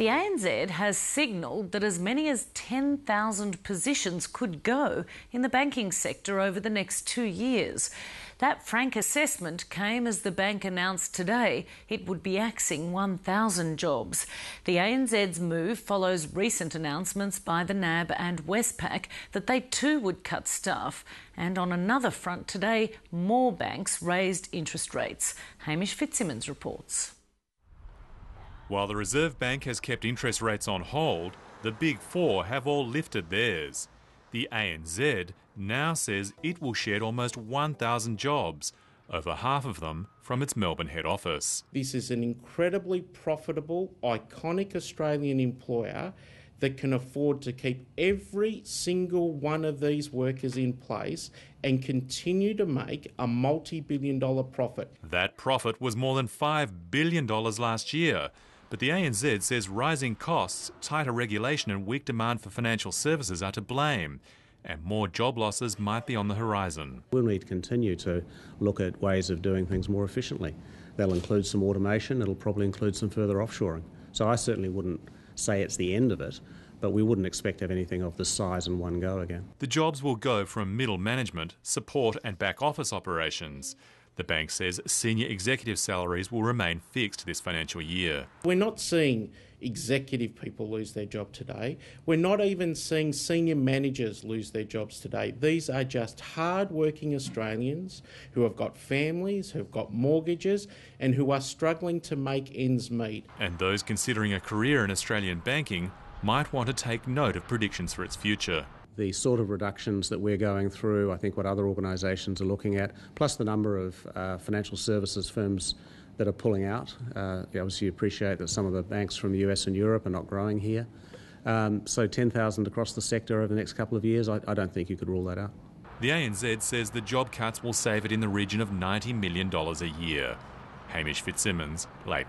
The ANZ has signalled that as many as 10,000 positions could go in the banking sector over the next 2 years. That frank assessment came as the bank announced today it would be axing 1,000 jobs. The ANZ's move follows recent announcements by the NAB and Westpac that they too would cut staff. And on another front today, more banks raised interest rates. Hamish Fitzsimmons reports. While the Reserve Bank has kept interest rates on hold, the Big Four have all lifted theirs. The ANZ now says it will shed almost 1,000 jobs, over half of them from its Melbourne head office. This is an incredibly profitable, iconic Australian employer that can afford to keep every single one of these workers in place and continue to make a multi-billion-dollar profit. That profit was more than $5 billion last year. But the ANZ says rising costs, tighter regulation and weak demand for financial services are to blame, and more job losses might be on the horizon. We'll need to continue to look at ways of doing things more efficiently. That'll include some automation, it'll probably include some further offshoring. So I certainly wouldn't say it's the end of it, but we wouldn't expect to have anything of this size in one go again. The jobs will go from middle management, support and back office operations. The bank says senior executive salaries will remain fixed this financial year. We're not seeing executive people lose their job today. We're not even seeing senior managers lose their jobs today. These are just hard-working Australians who have got families, who've got mortgages and who are struggling to make ends meet. And those considering a career in Australian banking might want to take note of predictions for its future. The sort of reductions that we're going through, I think what other organisations are looking at, plus the number of financial services firms that are pulling out. Obviously you appreciate that some of the banks from the US and Europe are not growing here. So 10,000 across the sector over the next couple of years, I don't think you could rule that out. The ANZ says the job cuts will save it in the region of $90 million a year. Hamish Fitzsimmons, late.